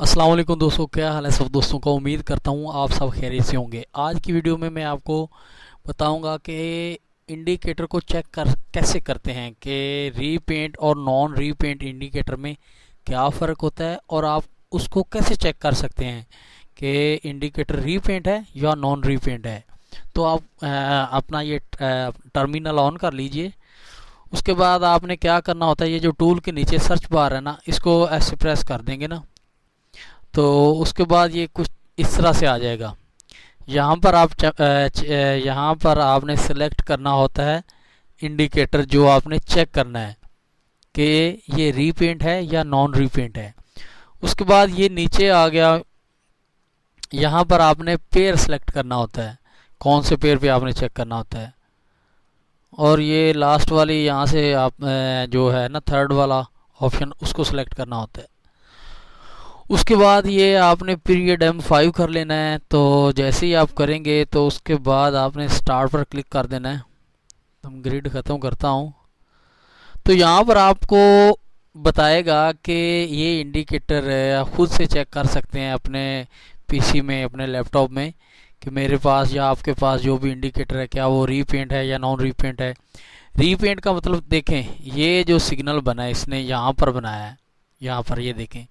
अस्सलाम वालेकुम दोस्तों, क्या हाल है सब दोस्तों का। उम्मीद करता हूँ आप सब खैरियत से होंगे। आज की वीडियो में मैं आपको बताऊंगा कि इंडिकेटर को चेक कर कैसे करते हैं कि रीपेंट और नॉन रीपेंट इंडिकेटर में क्या फ़र्क होता है और आप उसको कैसे चेक कर सकते हैं कि इंडिकेटर रीपेंट है या नॉन रीपेंट है। तो आप अपना ये टर्मिनल ऑन कर लीजिए। उसके बाद आपने क्या करना होता है, ये जो टूल के नीचे सर्च बार है ना, इसको ऐसे प्रेस कर देंगे ना, तो उसके बाद ये कुछ इस तरह से आ जाएगा। यहाँ पर यहाँ पर आपने सेलेक्ट करना होता है इंडिकेटर जो आपने चेक करना है कि ये रीपेंट है या नॉन रीपेंट है। उसके बाद ये नीचे आ गया, यहाँ पर आपने पेयर सेलेक्ट करना होता है, कौन से पेयर पे आपने चेक करना होता है। और ये लास्ट वाली यहाँ से आप जो है ना थर्ड वाला ऑप्शन, उसको सेलेक्ट करना होता है। उसके बाद ये आपने पीरियड M5 कर लेना है। तो जैसे ही आप करेंगे तो उसके बाद आपने स्टार्ट पर क्लिक कर देना है। हम ग्रिड ख़त्म करता हूँ। तो यहाँ पर आपको बताएगा कि ये इंडिकेटर खुद से चेक कर सकते हैं अपने पीसी में, अपने लैपटॉप में, कि मेरे पास या आपके पास जो भी इंडिकेटर है क्या वो रीपेंट है या नॉन रीपेंट है। रीपेंट का मतलब देखें, ये जो सिग्नल बना है इसने यहाँ पर बनाया है, यहाँ पर ये देखें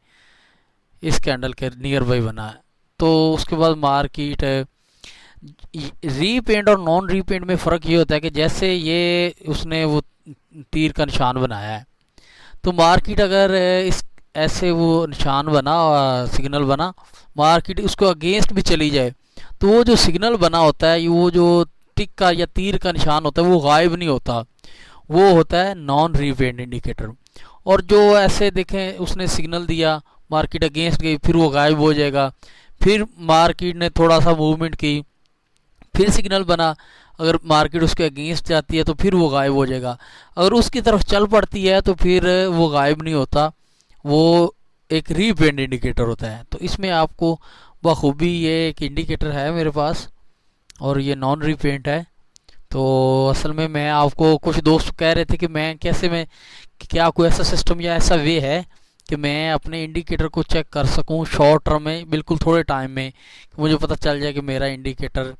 इस कैंडल के नियर बाई बना है। तो उसके बाद मार्केट रीपेंट और नॉन रीपेंट में फ़र्क ये होता है कि जैसे ये उसने वो तीर का निशान बनाया है, तो मार्केट अगर इस ऐसे वो निशान बना, सिग्नल बना, मार्केट उसको अगेंस्ट भी चली जाए, तो वो जो सिग्नल बना होता है, वो जो टिक का या तीर का निशान होता है, वो गायब नहीं होता, वो होता है नॉन रीपेंट इंडिकेटर। और जो ऐसे देखें उसने सिग्नल दिया, मार्केट अगेंस्ट गई, फिर वो गायब हो जाएगा। फिर मार्केट ने थोड़ा सा मूवमेंट की, फिर सिग्नल बना, अगर मार्केट उसके अगेंस्ट जाती है तो फिर वो गायब हो जाएगा। अगर उसकी तरफ चल पड़ती है तो फिर वो गायब नहीं होता, वो एक रीपेंट इंडिकेटर होता है। तो इसमें आपको बखूबी ये एक इंडिकेटर है मेरे पास और ये नॉन रीपेंट है। तो असल में मैं आपको, कुछ दोस्त कह रहे थे कि मैं कैसे, मैं क्या कोई ऐसा सिस्टम या ऐसा वे है कि मैं अपने इंडिकेटर को चेक कर सकूं शॉर्ट टर्म में, बिल्कुल थोड़े टाइम में, मुझे पता चल जाए कि मेरा इंडिकेटर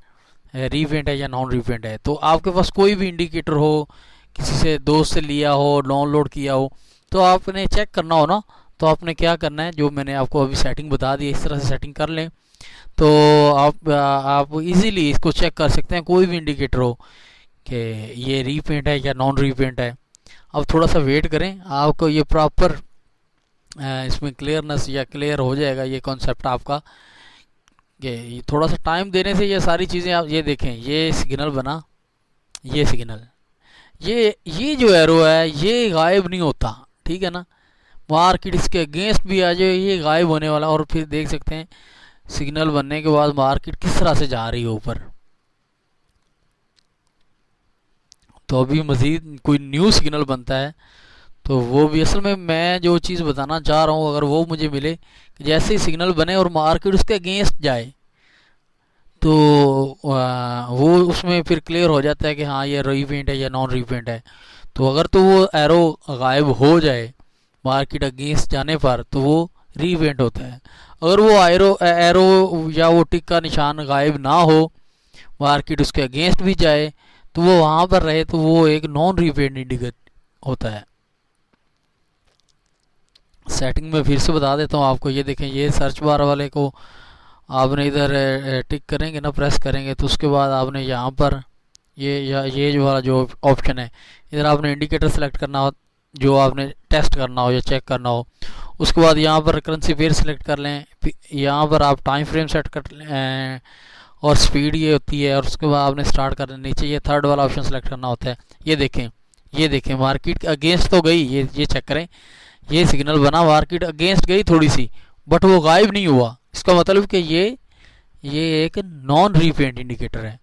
रीपेंट है या नॉन रीपेंट है। तो आपके पास कोई भी इंडिकेटर हो, किसी से दोस्त से लिया हो, डाउनलोड किया हो, तो आपने चेक करना हो ना, तो आपने क्या करना है, जो मैंने आपको अभी सेटिंग बता दी इस तरह से सेटिंग कर लें। तो आप इजीली इसको चेक कर सकते हैं, कोई भी इंडिकेटर हो, कि ये रीपेंट है या नॉन रीपेंट है। अब थोड़ा सा वेट करें, आपको ये प्रॉपर इसमें क्लियरनेस या क्लियर हो जाएगा ये कॉन्सेप्ट आपका, कि थोड़ा सा टाइम देने से ये सारी चीज़ें आप ये देखें, ये सिग्नल बना, ये सिग्नल, ये जो एरो है ये गायब नहीं होता, ठीक है ना। मार्केट इसके अगेंस्ट भी आ जाए, ये गायब होने वाला। और फिर देख सकते हैं सिग्नल बनने के बाद मार्केट किस तरह से जा रही है ऊपर। तो अभी मज़ीद कोई न्यू सिग्नल बनता है तो वो भी, असल में मैं जो चीज़ बताना चाह रहा हूँ, अगर वो मुझे मिले कि जैसे ही सिग्नल बने और मार्केट उसके अगेंस्ट जाए, तो वो उसमें फिर क्लियर हो जाता है कि हाँ ये रीपेंट है या नॉन रीपेंट है। तो अगर तो वो एरो गायब हो जाए मार्केट अगेंस्ट जाने पर, तो वो रीपेंट होता है। अगर वो एरो या वो टिक का निशान गायब ना हो, मार्केट उसके अगेंस्ट भी जाए, तो वो वहाँ पर रहे, तो वो एक नॉन रीपेंट इंडिकेटर होता है। सेटिंग में फिर से बता देता हूँ आपको। ये देखें, ये सर्च बार वाले को आपने इधर टिक करेंगे ना, प्रेस करेंगे, तो उसके बाद आपने यहाँ पर ये जो वाला जो ऑप्शन है, इधर आपने इंडिकेटर सेलेक्ट करना हो, जो आपने टेस्ट करना हो या चेक करना हो। उसके बाद यहाँ पर करेंसी पेयर सेलेक्ट कर लें, यहाँ पर आप टाइम फ्रेम सेट कर लें और स्पीड ये होती है। और उसके बाद आपने स्टार्ट करना, नीचे ये थर्ड वाला ऑप्शन सेलेक्ट करना होता है। ये देखें मार्केट के अगेंस्ट तो गई, ये चेक करें, ये सिग्नल बना, मार्केट अगेंस्ट गई थोड़ी सी, बट वो गायब नहीं हुआ। इसका मतलब कि ये एक नॉन रीपेंट इंडिकेटर है।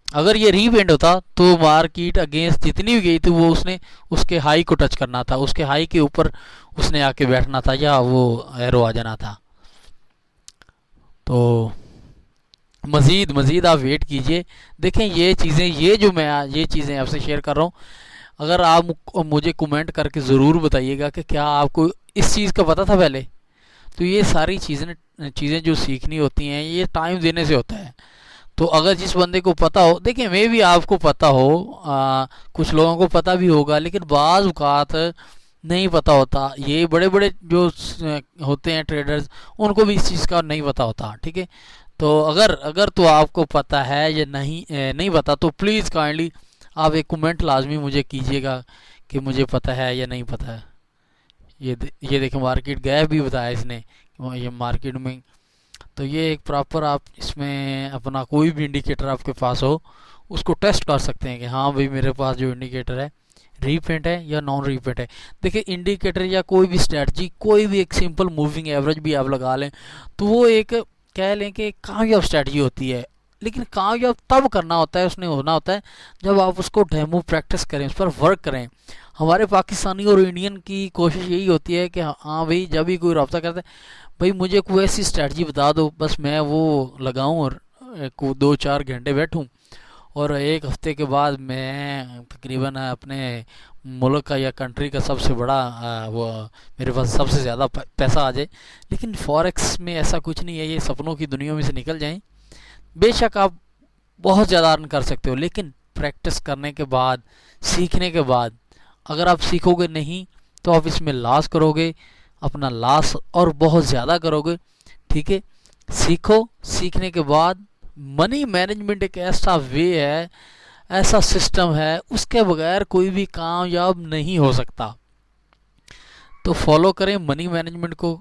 अगर ये रीपेंट होता तो मार्केट अगेंस्ट जितनी भी गई थी वो उसने उसके हाई को टच करना था, उसके हाई के ऊपर उसने आके बैठना था या वो एरो आ जाना था। तो मज़ीद आप वेट कीजिए, देखें ये चीज़ें, ये जो मैं ये चीज़ें आपसे शेयर कर रहा हूँ, अगर आप मुझे कमेंट करके ज़रूर बताइएगा कि क्या आपको इस चीज़ का पता था पहले। तो ये सारी चीज़ें चीज़ें जो सीखनी होती हैं ये टाइम देने से होता है। तो अगर जिस बंदे को पता हो, देखिए मे भी आपको पता हो, कुछ लोगों को पता भी होगा, लेकिन बाज़ औक़ात नहीं पता होता। ये बड़े बड़े जो होते हैं ट्रेडर्स, उनको भी इस चीज़ का नहीं पता होता, ठीक है। तो अगर अगर तो आपको पता है या नहीं पता, तो प्लीज़ काइंडली आप एक कमेंट लाजमी मुझे कीजिएगा कि मुझे पता है या नहीं पता है। ये देखिए मार्केट गैप भी बताया इसने, ये मार्केट में। तो ये एक प्रॉपर आप इसमें अपना कोई भी इंडिकेटर आपके पास हो उसको टेस्ट कर सकते हैं कि हाँ भाई मेरे पास जो इंडिकेटर है रीपेंट है या नॉन रीपेंट है। देखिए इंडिकेटर या कोई भी स्ट्रेटजी, कोई भी एक सिंपल मूविंग एवरेज भी आप लगा लें तो वो एक कह लें कि कामयाब स्ट्रेटजी होती है। लेकिन कामयाब तब करना होता है, उसने होना होता है जब आप उसको डेमो प्रैक्टिस करें, उस पर वर्क करें। हमारे पाकिस्तानी और इंडियन की कोशिश यही होती है कि हाँ भाई जब भी कोई रब्ता करता है, भाई मुझे कोई ऐसी स्ट्रेटजी बता दो, बस मैं वो लगाऊं और 2-4 घंटे बैठूं, और एक हफ्ते के बाद मैं तकरीबन अपने मुल्क का या कंट्री का सबसे बड़ा वो मेरे पास सबसे ज़्यादा पैसा आ जाए। लेकिन फॉरेक्स में ऐसा कुछ नहीं है, ये सपनों की दुनिया में से निकल जाएं। बेशक आप बहुत ज़्यादा अर्न कर सकते हो, लेकिन प्रैक्टिस करने के बाद, सीखने के बाद, अगर आप सीखोगे नहीं तो आप इसमें लॉस करोगे, अपना लॉस और बहुत ज़्यादा करोगे, ठीक है। सीखो, सीखने के बाद मनी मैनेजमेंट एक ऐसा वे है, ऐसा सिस्टम है, उसके बगैर कोई भी कामयाब नहीं हो सकता। तो फॉलो करें मनी मैनेजमेंट को,